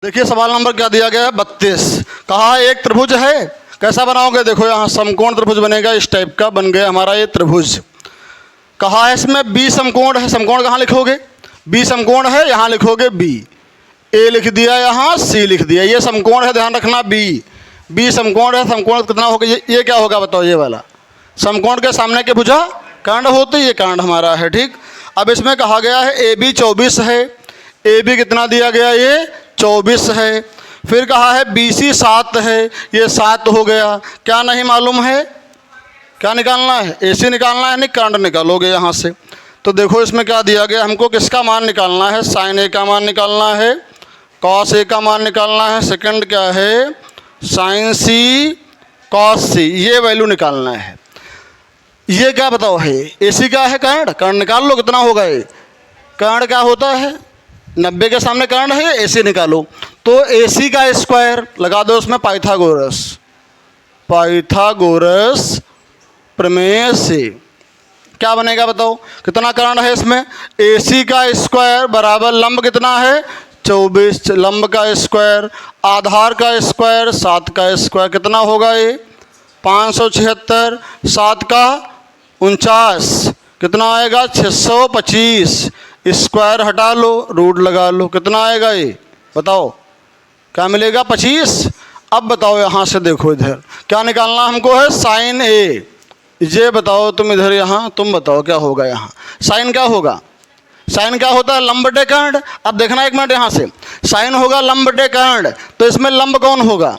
देखिए सवाल नंबर क्या दिया गया है 32। कहा है एक त्रिभुज है, कैसा बनाओगे? देखो यहाँ समकोण त्रिभुज बनेगा, इस टाइप का बन गया हमारा ये त्रिभुज। कहा है इसमें बी समकोण है, समकोण कहाँ लिखोगे? बी समकोण है, यहाँ लिखोगे बी। ए लिख दिया, यहाँ सी लिख दिया। ये समकोण है, ध्यान रखना बी समकोण है। समकोण कितना होगा? ये क्या होगा बताओ? ये वाला समकोण के सामने के भुजा कांड होते, ये कांड हमारा है। ठीक, अब इसमें कहा गया है ए बी 24 है। ए बी कितना दिया गया? ये 24 है। फिर कहा है बी सी 7 है, ये 7 हो गया। क्या नहीं मालूम है? क्या निकालना है? ए सी निकालना है, नहीं कांड निकालोगे यहाँ से। तो देखो इसमें क्या दिया गया हमको, किसका मान निकालना है? साइन ए का मान निकालना है, कॉस ए का मान निकालना है, सेकंड क्या है साइन सी कॉस सी, ये वैल्यू निकालना है। ये क्या बताओ है? ए सी क्या है? कांड। कांड निकाल लो, कितना होगा ये? कांड क्या होता है? 90 के सामने कांड है, ए सी निकालो। तो ए सी का स्क्वायर लगा दो उसमें पाइथागोरस प्रमेय से। क्या बनेगा बताओ? कितना कांड है इसमें? ए सी का स्क्वायर बराबर लंब कितना है? 24, लंब का स्क्वायर, आधार का स्क्वायर 7 का स्क्वायर, कितना होगा ये? 576, 7 का 49, कितना आएगा? 625। स्क्वायर हटा लो, रूट लगा लो, कितना आएगा ये बताओ? क्या मिलेगा? 25। अब बताओ यहाँ से देखो, इधर क्या निकालना हमको है? साइन ए। ये बताओ तुम इधर, यहाँ तुम बताओ क्या होगा? यहाँ साइन क्या होगा? साइन क्या होता है? लंब बटे कांड। अब देखना एक मिनट, यहाँ से साइन होगा लंब बटे कांड, तो इसमें लंब कौन होगा?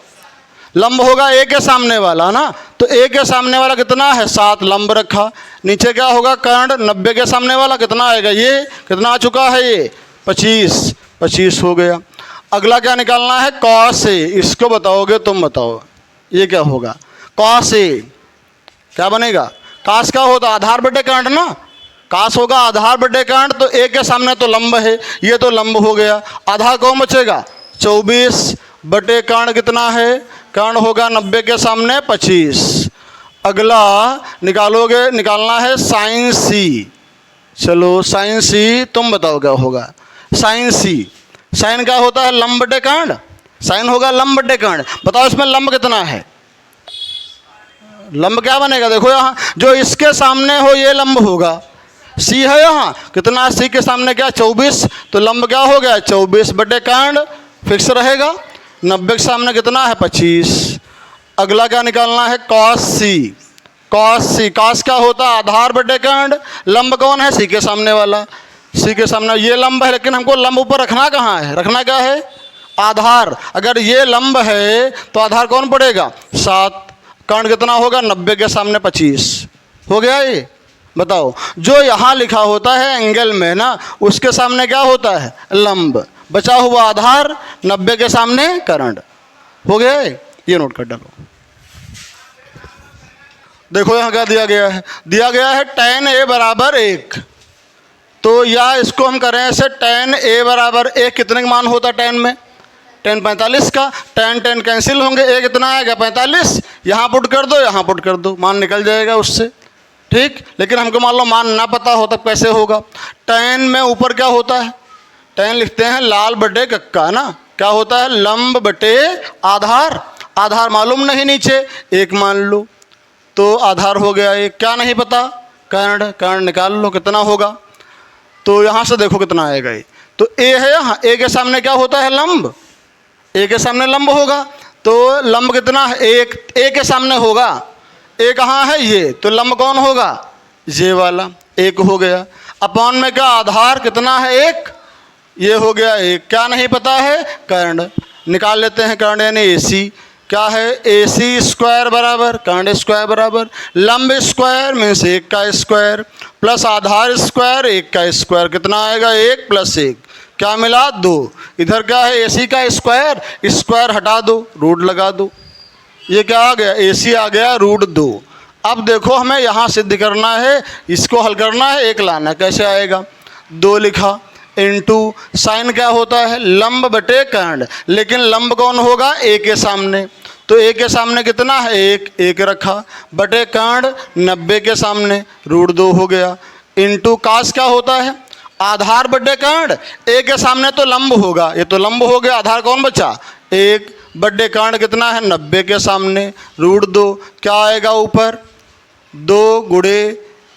लंब होगा ए के सामने वाला ना। तो ए के सामने वाला कितना है? 7, लंब रखा। नीचे क्या होगा? कांड। 90 के सामने वाला कितना आएगा? ये कितना आ चुका है? ये 25 हो गया। अगला क्या निकालना है? Cos A. इसको बताओगे तुम, बताओ ये क्या होगा? कॉस ए क्या बनेगा? कास क्या होता? आधार बटे कांड ना। कास होगा आधार बटे कांड, तो ए के सामने तो लंब है, ये तो लंब हो गया। आधार कौन बचेगा? 24 बटे कांड कितना है? कांड होगा 90 के सामने 25। अगला निकालोगे, निकालना है साइन सी। चलो साइन सी तुम बताओ क्या होगा? साइन सी, साइन क्या होता है? लंब बटे कांड। साइन होगा लंब बटे कांड। बताओ इसमें लंब कितना है? लंब क्या बनेगा? देखो यहाँ जो इसके सामने हो ये लंब होगा। सी है यहाँ, कितना? सी के सामने क्या? 24, तो लंब क्या हो गया? 24 बटे कांड फिक्स रहेगा। 90 के सामने कितना है? 25। अगला क्या निकालना है? कॉस सी। कॉस सी, कॉस क्या होता है? आधार बटे कांड। लंब कौन है? सी के सामने वाला। सी के सामने ये लंब है, लेकिन हमको लंब ऊपर रखना कहाँ है? रखना क्या है? आधार। अगर ये लंब है तो आधार कौन पड़ेगा? 7। कांड कितना होगा? 90 के सामने 25 हो गया। ये बताओ, जो यहाँ लिखा होता है एंगल में ना, उसके सामने क्या होता है? लंब। बचा हुआ आधार, 90 के सामने करंट। हो गया ये नोट कर डालो। देखो यहाँ क्या दिया गया है? दिया गया है tan a बराबर 1। तो या इसको हम करें ऐसे, tan a बराबर 1 कितने का मान होता है tan में? tan 45 का। tan कैंसिल होंगे, a कितना आएगा? 45। यहाँ पुट कर दो, यहाँ पुट कर दो, मान निकल जाएगा उससे। ठीक, लेकिन हमको मान लो मान ना पता हो तब कैसे होगा? tan में ऊपर क्या होता है? tan लिखते हैं लाल बटे कक्का ना। क्या होता है? लंब बटे आधार। आधार मालूम नहीं, नीचे 1 मान लो, तो आधार हो गया 1। क्या नहीं पता? कांड। कांड निकाल लो, कितना होगा? तो यहाँ से देखो कितना आएगा ये। तो ए है यहाँ, ए के सामने क्या होता है? लंब। ए के सामने लंब होगा, तो लंब कितना है? 1। ए के सामने होगा, ए कहाँ है? ये, तो लंब कौन होगा? ये वाला 1 हो गया। अपॉन में क्या? आधार कितना है? 1। ये हो गया 1। क्या नहीं पता है? कांड। निकाल लेते हैं कांड, यानी ए सी। क्या है? ए सी स्क्वायर बराबर कांड स्क्वायर बराबर लंब स्क्वायर मीन्स 1 का स्क्वायर प्लस आधार स्क्वायर 1 का स्क्वायर, कितना आएगा? 1 + 1, क्या मिला? 2। इधर क्या है? ए सी का स्क्वायर, स्क्वायर हटा दो, रूट लगा दो। ये क्या आ गया? ए सी आ गया √2। अब देखो हमें यहाँ सिद्ध करना है, इसको हल करना है, 1 लाना। कैसे आएगा? 2 लिखा इंटू साइन क्या होता है? लंब बटे कांड, लेकिन लंब कौन होगा? ए के सामने। तो ए के सामने कितना है? 1 रखा बटे कांड 90 के सामने √2 हो गया। इंटू कास क्या होता है? आधार बटे कर्ण, ए के सामने तो लंब होगा, ये तो लंब हो गया, आधार कौन बचा? 1 बटे कर्ण कितना है? 90 के सामने √2, क्या आएगा ऊपर? 2 गुणे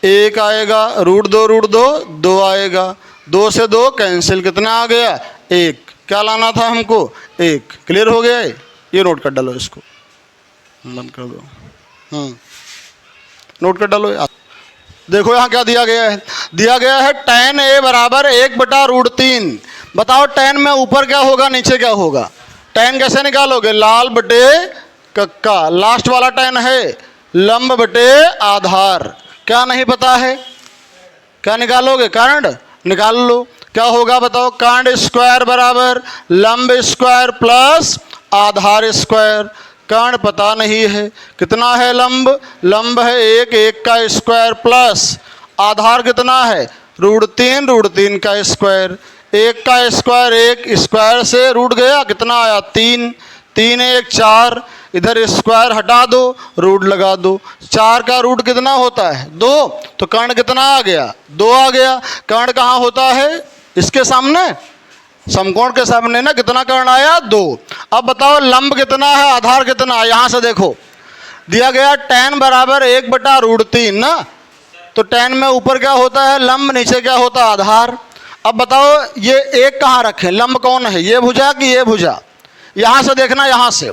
1 आएगा, √2 2 आएगा, 2 से 2 कैंसिल, कितना आ गया? 1। क्या लाना था हमको? 1। क्लियर हो गया है? ये नोट कर डालो, इसको बंद कर दो। नोट कर डालो। देखो यहाँ क्या दिया गया है? दिया गया है tan a बराबर 1 बटा √3। बताओ tan में ऊपर क्या होगा, नीचे क्या होगा? tan कैसे निकालोगे? लाल बटे कक्का, लास्ट वाला tan है, लंब बटे आधार। क्या नहीं पता है? क्या निकालोगे? कर्ण निकाल लो। क्या होगा बताओ? कर्ण स्क्वायर बराबर लंब स्क्वायर प्लस आधार स्क्वायर। कर्ण पता नहीं है, कितना है लंब? लंब है 1, 1 का स्क्वायर प्लस आधार कितना है? √3 का स्क्वायर। 1 का स्क्वायर 1, स्क्वायर से रूट गया, कितना आया? 3, 3 1 4, इधर स्क्वायर हटा दो, रूट लगा दो। 4 का रूट कितना होता है? 2, तो कर्ण कितना आ गया? 2 आ गया। कर्ण कहाँ होता है? इसके सामने, समकोण के सामने ना। कितना कर्ण आया? 2। अब बताओ लंब कितना है, आधार कितना है? यहां से देखो, दिया गया tan बराबर 1 बटा √3 ना, तो tan में ऊपर क्या होता है? लंब, नीचे क्या होता है? आधार। अब बताओ ये 1 कहाँ रखें? लंब कौन है? ये भुजा कि ये भुजा? यहां से देखना, यहां से,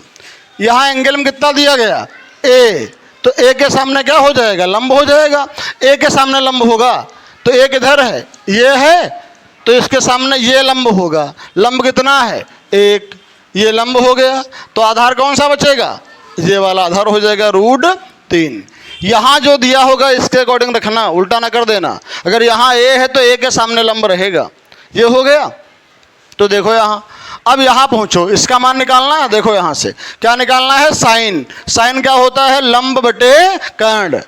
यहां एंगल में कितना दिया गया? a, तो a के सामने क्या हो जाएगा? लंब हो जाएगा। a के सामने लंब होगा, तो a किधर है? ये है, तो इसके सामने ये लंब होगा। लंब कितना है? 1। ये लंब हो गया, तो आधार कौन सा बचेगा? ये वाला आधार हो जाएगा √3। यहाँ जो दिया होगा इसके अकॉर्डिंग रखना, उल्टा ना कर देना। अगर यहाँ a है तो a के सामने लंब रहेगा। ये हो गया। तो देखो यहाँ, अब यहाँ पहुँचो, इसका मान निकालना है। देखो यहाँ से क्या निकालना है? साइन। साइन क्या होता है? लंब बटे कर्ण।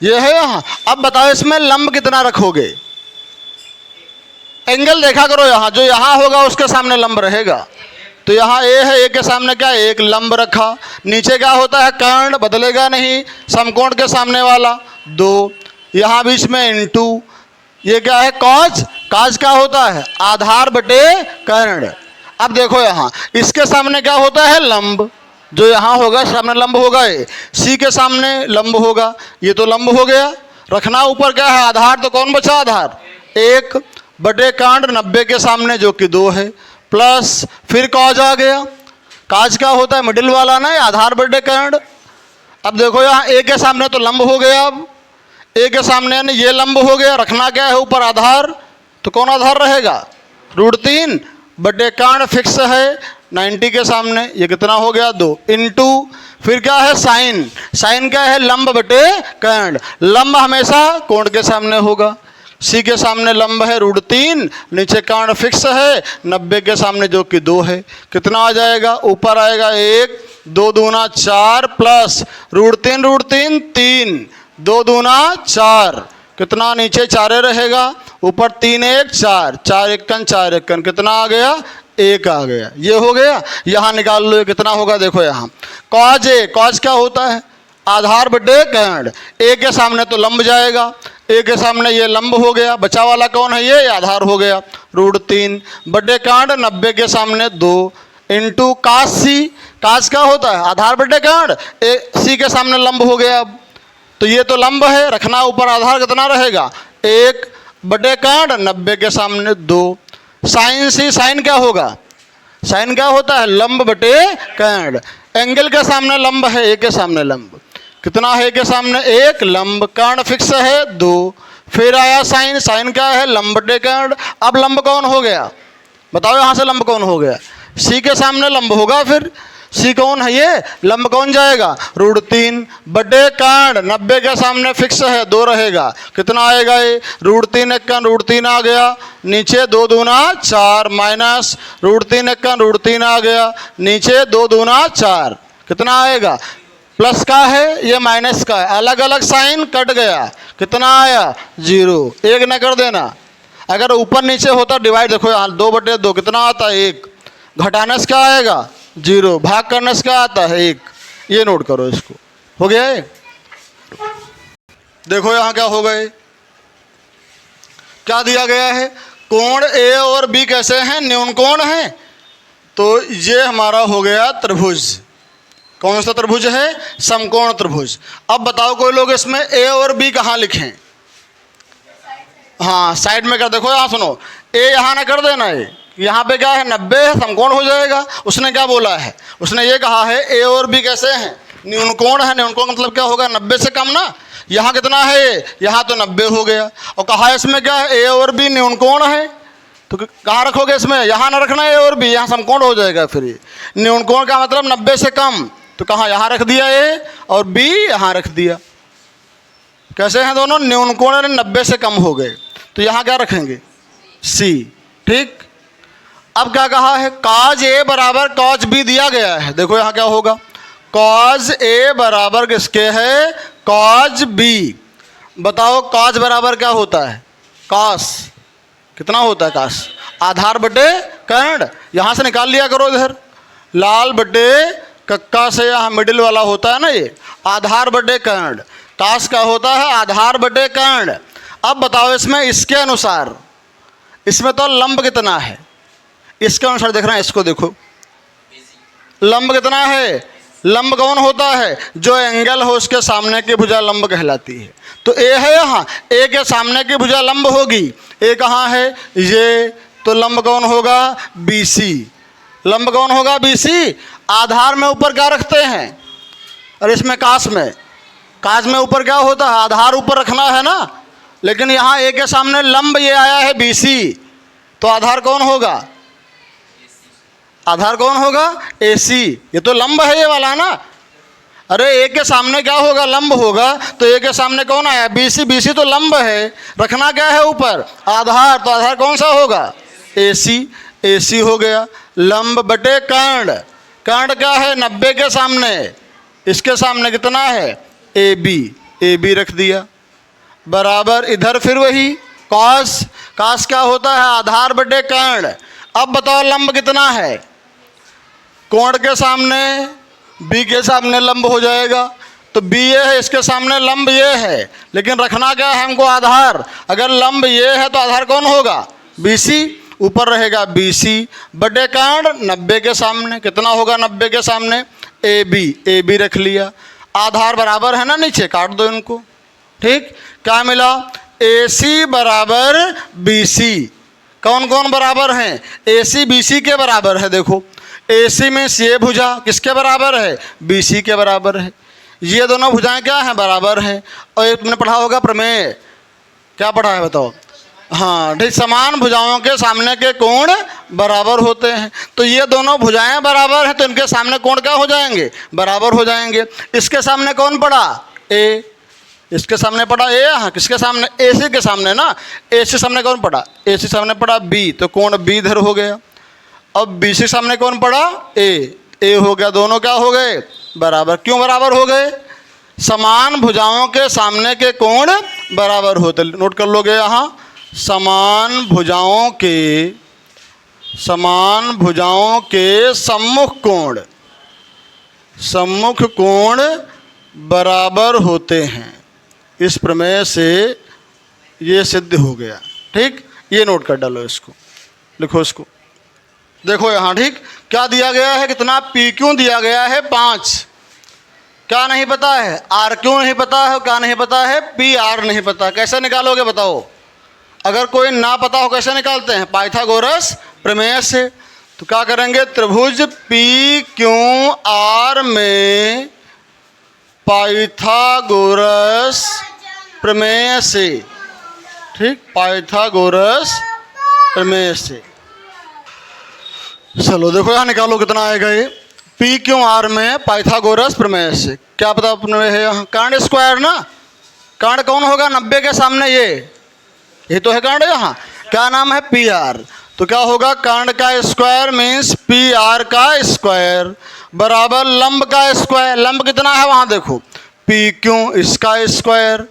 ये है यहाँ। अब बताओ इसमें लंब कितना रखोगे? एंगल देखा करो, यहाँ जो यहाँ होगा उसके सामने लंब रहेगा। तो यहाँ a है, a के सामने क्या? 1 लंब रखा। नीचे क्या होता है? कर्ण, बदलेगा नहीं, समकोण के सामने वाला 2। यहाँ बीच में इनटू, ये क्या है? कॉज। कॉज क्या होता है? आधार बटे कर्ण। अब देखो यहाँ, इसके सामने क्या होता है? लंब। जो यहाँ होगा सामने लंब होगा, ये सी के सामने लंब होगा, ये तो लंब हो गया। रखना ऊपर क्या है? आधार। तो कौन बचा? आधार 1 बटे कर्ण 90 के सामने, जो कि 2 है, प्लस फिर कॉज आ गया। कॉज क्या होता है? मिडिल वाला ना, आधार बटे कर्ण। अब देखो यहाँ a के सामने तो लंब हो गया। अब a के सामने यानी ये लंब हो गया। रखना क्या है? ऊपर आधार। तो कौन आधार रहेगा? √3 बटे कर्ण फिक्स है 90 के सामने, ये कितना हो गया? 2 इनटू, फिर क्या है? साइन। साइन क्या है? लंब बटे कर्ण। लंब हमेशा कोण के सामने होगा। सी के सामने लंब है √3, नीचे कर्ण फिक्स है 90 के सामने, जो कि 2 है। कितना आ जाएगा? ऊपर आएगा 1, 2 दूना 4, प्लस √3 3, 2 दूना 4, कितना? नीचे 4 रहेगा, ऊपर 3 1 4, 4 1 4 1, कितना आ गया? 1 आ गया। ये हो गया। यहाँ निकाल लो, ये कितना होगा? देखो यहाँ कॉज a, कॉज क्या होता है? आधार बटे कर्ण। a के सामने तो लंब जाएगा, a के सामने ये लंब हो गया। बचा वाला कौन है? ये आधार हो गया √3 बटे कर्ण 90 के सामने 2 इंटू काश सी। काश क्या होता है? आधार बटे कर्ण। सी के सामने लंब हो गया। अब तो ये तो लंब है, रखना ऊपर आधार कितना रहेगा? 1 बटे कर्ण 90 के सामने 2। साइन सी। साइन क्या होगा? साइन क्या होता है? लंब बटे कर्ण। एंगल के सामने लंब है, a के सामने लंब, कितना है? के सामने 1 लंब, कर्ण फिक्स है 2, फिर आया साइन। साइन क्या है? लंब बटे कर्ण। अब लंब कौन हो गया? बताओ यहाँ से लंब कौन हो गया? सी के सामने लंब होगा। फिर सी कौन है? ये लंब कौन जाएगा? √3 बटे कर्ण 90 के सामने फिक्स है 2 रहेगा, कितना आएगा? ये √3 1 √3 आ गया, नीचे 2 दूना 4, माइनस √3 1 √3 आ गया, नीचे 2 दूना 4, कितना आएगा? प्लस का है, ये माइनस का है, अलग अलग साइन कट गया, कितना आया? 0। 1 न कर देना। अगर ऊपर नीचे होता डिवाइड, देखो यहाँ 2 बटे 2 कितना आता है? 1। घटाने से क्या आएगा? 0। भाग करने से क्या आता है? 1। ये नोट करो इसको। हो गया है? देखो यहाँ क्या हो गए? क्या दिया गया है, कोण ए और बी कैसे हैं, न्यून कोण हैं। तो ये हमारा हो गया त्रिभुज। कौन सा त्रिभुज है, समकोण त्रिभुज। अब बताओ कोई लोग इसमें ए और बी कहाँ लिखें। हाँ साइड में कर, देखो यहाँ सुनो, ए यहाँ ना कर देना, ए यहाँ पे क्या है 90 है, समकोण हो जाएगा। उसने क्या बोला है, उसने ये कहा है ए और बी कैसे हैं, न्यून कोण है। न्यून कोण मतलब क्या होगा, 90 से कम ना। यहाँ कितना है, यहाँ तो 90 हो गया। और कहा इसमें क्या है, ए और बी न्यून कोण है। तो कहाँ रखोगे इसमें, यहाँ ना रखना ए और बी, यहाँ समकोण हो जाएगा। फिर ये न्यून कोण का मतलब 90 से कम, तो कहाँ यहाँ रख दिया ए और बी यहाँ रख दिया। कैसे हैं दोनों, न्यून कोण 90 से कम हो गए, तो यहाँ क्या रखेंगे, सी। ठीक, अब क्या कहा है, कॉज ए बराबर कॉज बी दिया गया है। देखो यहाँ क्या होगा, कॉज ए बराबर किसके है, कॉज बी। बताओ कॉज बराबर क्या होता है, कॉस कितना होता है, कॉस आधार बटे कर्ण। यहाँ से निकाल लिया करो इधर, लाल बटे कक्का से यहाँ मिडिल वाला होता है ना, ये आधार बटे कर्ण। कॉस का होता है आधार बटे कर्ण। अब बताओ इसमें इसके अनुसार, इसमें तो लंब कितना है, इसके अनुसार देख रहे हैं, इसको देखो लंब कितना है। लंब कौन होता है, जो एंगल हो उसके सामने की भुजा लंब कहलाती है। तो ए है यहाँ, ए के सामने की भुजा लंब होगी। ए कहाँ है, ये, तो लंब कौन होगा, BC। लंब कौन होगा, BC। आधार में ऊपर क्या रखते हैं, और इसमें काश में ऊपर क्या होता है, आधार ऊपर रखना है ना। लेकिन यहाँ ए के सामने लंब ये आया है BC, तो आधार कौन होगा, आधार कौन होगा, AC। ये तो लंब है ये वाला ना। अरे ए के सामने क्या होगा, लंब होगा, तो ए के सामने कौन आया, BC। BC तो लंब है, रखना क्या है ऊपर, आधार। तो आधार कौन सा होगा, AC। AC हो गया। लंब बटे कर्ण, कर्ण क्या है 90 के सामने, इसके सामने कितना है, AB। AB रख दिया बराबर, इधर फिर वही कॉस। कॉस क्या होता है, आधार बटे कर्ण। अब बताओ लंब कितना है, कोण के सामने, बी के सामने लंब हो जाएगा। तो बी ये है, इसके सामने लंब ये है, लेकिन रखना क्या है हमको, आधार। अगर लंब ये है तो आधार कौन होगा, BC। ऊपर रहेगा BC बटे कर्ण 90 के सामने, कितना होगा 90 के सामने, AB। AB रख लिया, आधार बराबर है ना, नीचे काट दो इनको। ठीक, क्या मिला, AC बराबर BC। कौन कौन बराबर हैं, AC BC के बराबर है। देखो AC में ये भुजा किसके बराबर है, BC के बराबर है। ये दोनों भुजाएं क्या हैं, बराबर हैं। और एक तुमने पढ़ा होगा प्रमेय, क्या पढ़ा है बताओ, हाँ ठीक, समान भुजाओं के सामने के कोण बराबर होते हैं। तो ये दोनों भुजाएं बराबर हैं, तो इनके सामने कोण क्या हो जाएंगे, बराबर हो जाएंगे। इसके सामने कौन पड़ा, A। इसके सामने पड़ा A, हाँ किसके सामने, AC के सामने ना। AC सामने कौन पड़ा, AC सामने पड़ा B, तो कोण B इधर हो गया। अब BC सामने कौन पड़ा, A हो गया। दोनों क्या हो गए, बराबर। क्यों बराबर हो गए, समान भुजाओं के सामने के कोण बराबर होते। नोट कर लोगे यहाँ, समान भुजाओं के सम्मुख कोण बराबर होते हैं। इस प्रमेय से ये सिद्ध हो गया। ठीक, ये नोट कर डालो, इसको लिखो, इसको देखो यहाँ। ठीक, क्या दिया गया है, कितना, PQ दिया गया है 5। क्या नहीं पता है, RQ नहीं पता है, क्या नहीं पता है, PR नहीं पता। कैसे निकालोगे बताओ, अगर कोई ना पता हो कैसे निकालते हैं, पाइथागोरस प्रमेय से। तो क्या करेंगे, त्रिभुज PQR में पाइथागोरस प्रमेय से। ठीक, पाइथागोरस प्रमेय से। चलो देखो यहाँ निकालो, कितना आएगा ये, PQR में पाइथागोरस प्रमेय से। क्या पता प्रमेय है यहाँ, कर्ण स्क्वायर ना। कर्ण कौन होगा, 90 के सामने ये तो है कर्ण। यहाँ क्या नाम है, PR। तो क्या होगा, कर्ण का स्क्वायर मीन्स PR का स्क्वायर बराबर लंब का स्क्वायर। लंब कितना है वहाँ देखो, PQ, इसका स्क्वायर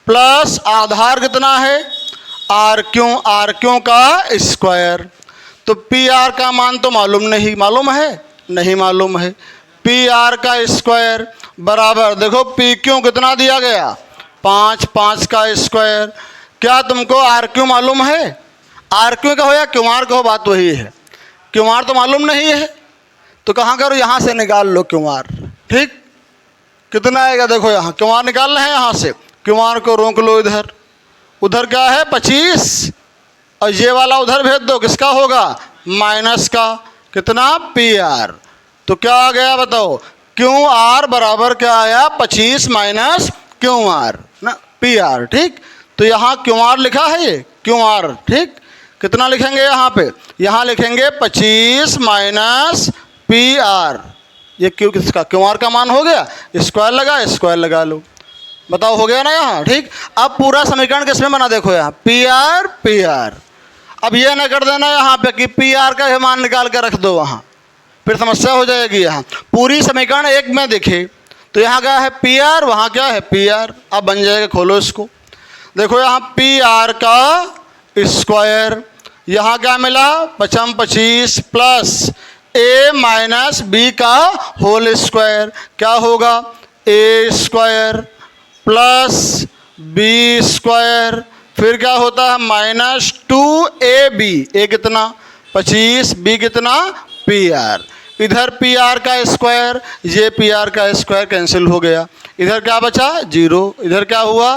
प्लस आधार कितना है, RQ का स्क्वायर। तो PR का मान तो मालूम नहीं, मालूम है, नहीं मालूम है। PR का स्क्वायर बराबर, देखो PQ कितना दिया गया, 5, 5 का स्क्वायर। क्या तुमको आर क्यू मालूम है? आर क्यू का हो या क्यू आर का हो, बात वही है। क्यू आर तो मालूम नहीं है, तो कहाँ करो, यहाँ से निकाल लो क्यू आर। ठीक, कितना आएगा देखो, यहाँ क्यू आर निकालना है, यहाँ से क्यू आर को रोक लो इधर। उधर क्या है 25, और ये वाला उधर भेज दो, किसका होगा? माइनस का। कितना? P R. तो क्या आ गया बताओ? क्यू आर बराबर क्या आया? 25 माइनस क्यू आर ना, पी आर। ठीक, तो यहाँ क्यू आर लिखा है, ये क्यू आर। ठीक, कितना लिखेंगे यहाँ पे? यहाँ लिखेंगे 25 माइनस पी आर। ये क्यू किसका? क्यू आर का मान हो गया, स्क्वायर लगा, स्क्वायर लगा लो। बताओ हो गया ना यहाँ? ठीक, अब पूरा समीकरण किसमें बना देखो, यहाँ पी आर पी आर। अब ये ना कर देना यहाँ पे कि पी आर का मान निकाल कर रख दो वहाँ, फिर समस्या हो जाएगी। यहाँ पूरी समीकरण एक में देखे तो यहाँ क्या है? पी आर, वहाँ क्या है? P R. अब बन जाएगा, खोलो इसको, देखो यहाँ पी आर का स्क्वायर, यहाँ क्या मिला? 25 प्लस ए माइनस बी का होल स्क्वायर, क्या होगा? ए स्क्वायर प्लस बी स्क्वायर, फिर क्या होता है? Minus 2ab। ए कितना? 25, बी कितना? P R. इधर पी आर का स्क्वायर, ये पी आर का स्क्वायर कैंसिल हो गया, इधर क्या बचा? 0। इधर क्या हुआ?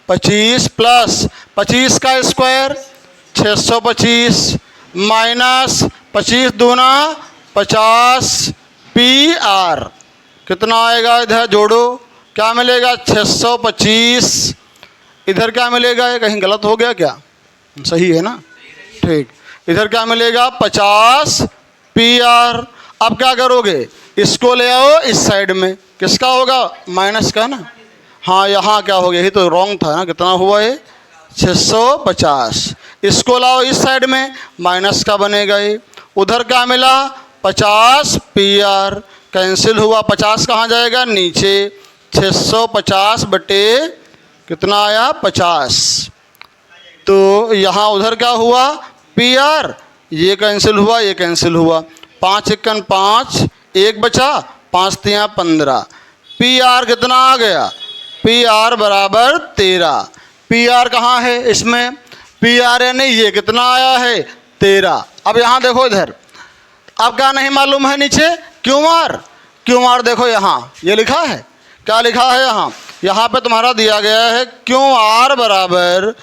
25 प्लस 25 का स्क्वायर 625 माइनस 25 दूना 50 पी आर। कितना आएगा? इधर जोड़ो, क्या मिलेगा? 625। इधर क्या मिलेगा? ये कहीं गलत हो गया क्या? सही है ना? ठीक, इधर क्या मिलेगा? 50 पी आर। अब क्या करोगे? इसको ले आओ इस साइड में, किसका होगा? माइनस का ना। हाँ, यहाँ क्या हो गया? ये तो रॉन्ग था ना। कितना हुआ ये? 650। इसको लाओ इस साइड में, माइनस का बनेगा ये। उधर क्या मिला? 50 पी आर, कैंसिल हुआ। 50 कहाँ जाएगा? नीचे। 650 बटे कितना आया? 50। तो यहाँ उधर क्या हुआ? पी आर, ये कैंसिल हुआ, ये कैंसिल हुआ। 5 एकन 5, 1 बचा, 5 तिया 15। पी आर कितना आ गया? पी आर बराबर 13। पी आर कहाँ है इसमें? पी आर यानी ये कितना आया है? 13। अब यहाँ देखो इधर, अब क्या नहीं मालूम है? नीचे क्यू आर। क्यू आर देखो यहाँ ये लिखा है, क्या लिखा है यहाँ? यहाँ पे तुम्हारा दिया गया है क्यू आर बराबर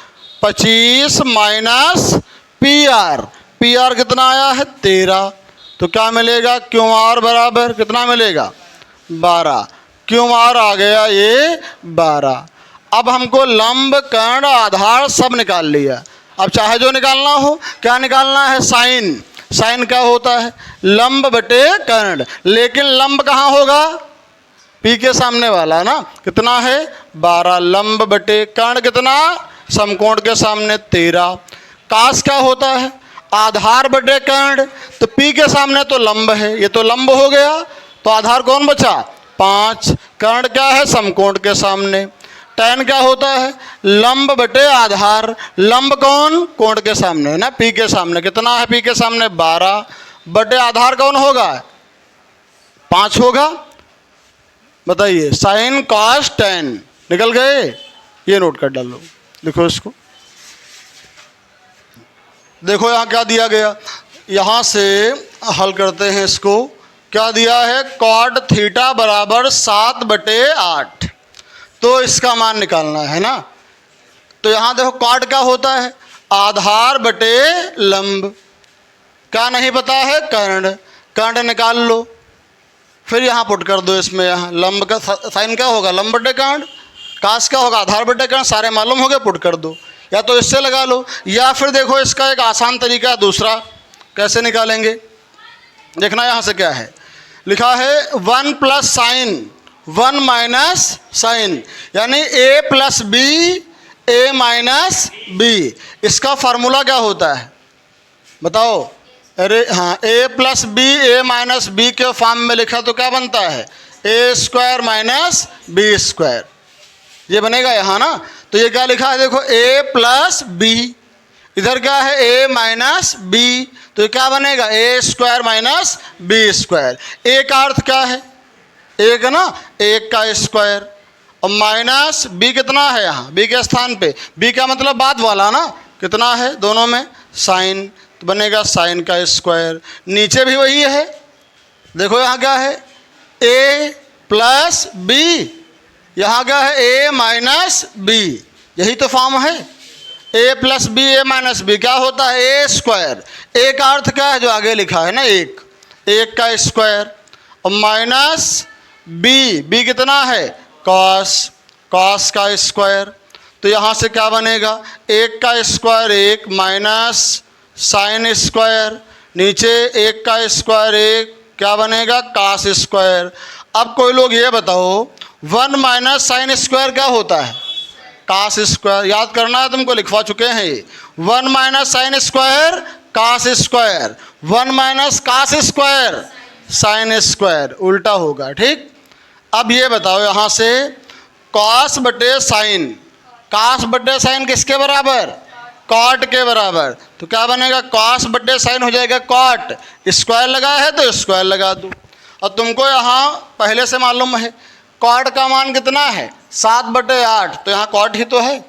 25 minus P R. P R कितना आया है? 13। तो क्या मिलेगा? क्यू आर बराबर कितना मिलेगा? 12। क्यू आर आ गया ये 12। अब हमको लंब, कर्ण, आधार सब निकाल लिया। अब चाहे जो निकालना हो, क्या निकालना है? साइन। साइन क्या होता है? लंब बटे कर्ण। लेकिन लंब कहाँ होगा? पी के सामने वाला ना। कितना है? 12। लंब बटे कर्ण कितना? समकोण के सामने 13। कास क्या होता है? आधार बटे कर्ण। तो पी के सामने तो लंब है, ये तो लंब हो गया, तो आधार कौन बचा? 5। कर्ण क्या है? समकोण के सामने। टैन क्या होता है? लंब बटे आधार। लंब कौन? कोण के सामने ना, पी के सामने। कितना है पी के सामने? 12 बटे आधार कौन होगा? 5 होगा। बताइए, साइन कॉस टैन निकल गए। ये नोट कर डालो, देखो इसको। देखो यहाँ क्या दिया गया, यहाँ से हल करते हैं इसको। क्या दिया है? कॉट थीटा बराबर 7 बटे 8। तो इसका मान निकालना है ना। तो यहाँ देखो कॉट क्या होता है? आधार बटे लंब। क्या नहीं पता है? कर्ण। कर्ण निकाल लो, फिर यहाँ पुट कर दो इसमें। यहाँ लंब का साइन क्या होगा? लंब बटे कर्ण। कास क्या होगा? आधार बटे कर्ण। सारे मालूम हो गए, पुट कर दो। या तो इससे लगा लो, या फिर देखो इसका एक आसान तरीका दूसरा कैसे निकालेंगे। देखना यहाँ से क्या है लिखा है, 1 प्लस साइन 1 माइनस साइन, यानी a plus B a minus B. इसका फार्मूला क्या होता है बताओ? अरे हाँ, a plus B a minus B के फॉर्म में लिखा तो क्या बनता है? a square minus B square. ये बनेगा यहाँ ना। तो ये क्या लिखा है देखो, a प्लस बी, इधर क्या है? a माइनस बी, तो ये क्या बनेगा? a square minus B square. a का अर्थ क्या है? एक ना, एक का स्क्वायर, और माइनस बी कितना है यहाँ, बी के स्थान पे, बी का मतलब बाद वाला ना, कितना है दोनों में साइन, तो बनेगा साइन का स्क्वायर। नीचे भी वही है, देखो यहाँ क्या है ए प्लस बी, यहाँ क्या है ए माइनस बी, यही तो फॉर्म है। ए प्लस बी ए माइनस बी क्या होता है ए स्क्वायर। ए का अर्थ क्या है जो आगे लिखा है ना एक, एक का स्क्वायर, और माइनस बी, बी कितना है कॉस, कॉस का स्क्वायर। तो यहाँ से क्या बनेगा एक का स्क्वायर एक माइनस साइन स्क्वायर, नीचे एक का स्क्वायर एक, क्या बनेगा कास स्क्वायर। अब कोई लोग ये बताओ 1 माइनस साइन स्क्वायर क्या होता है कास स्क्वायर, याद करना है तुमको, लिखवा चुके हैं ये। 1 minus sine square cos square, 1 minus cos square sine square, उल्टा होगा। ठीक, अब ये बताओ यहाँ से कॉस बटे साइन, कास बटे साइन किसके बराबर कॉट के बराबर, तो क्या बनेगा कॉस बटे साइन हो जाएगा कॉट, स्क्वायर लगा है तो स्क्वायर लगा दो। और तुमको यहाँ पहले से मालूम है कॉट का मान कितना है 7/8, तो यहाँ कॉट ही तो है,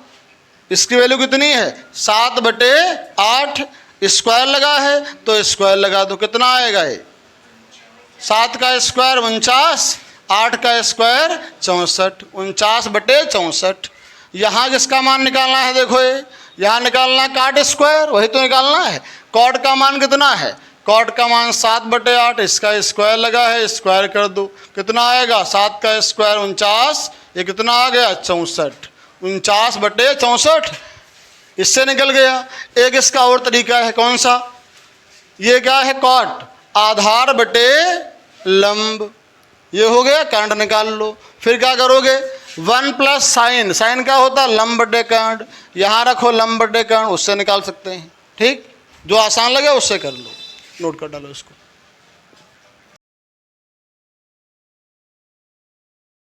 इसकी वैल्यू कितनी है 7/8, स्क्वायर लगा है तो स्क्वायर लगा दो, कितना आएगा ये 7 का स्क्वायर 49, 8 का स्क्वायर 64, 49/64। यहाँ किसका मान निकालना है देखो ये, यहाँ निकालना है काट स्क्वायर, वही तो निकालना है। कॉट का मान कितना है, कॉट का मान 7/8, इसका स्क्वायर लगा है स्क्वायर कर दो, कितना आएगा 7 का स्क्वायर 49, ये कितना आ गया 64, 49/64, इससे निकल गया। एक इसका और तरीका है, कौन सा, ये क्या है कॉट आधार बटे लंब, ये हो गया कांड निकाल लो। फिर क्या करोगे 1 प्लस साइन, साइन क्या होता है लंब बटे कांड, यहाँ रखो लंब बटे कांड, उससे निकाल सकते हैं। ठीक, जो आसान लगे उससे कर लो, नोट कर डालो इसको।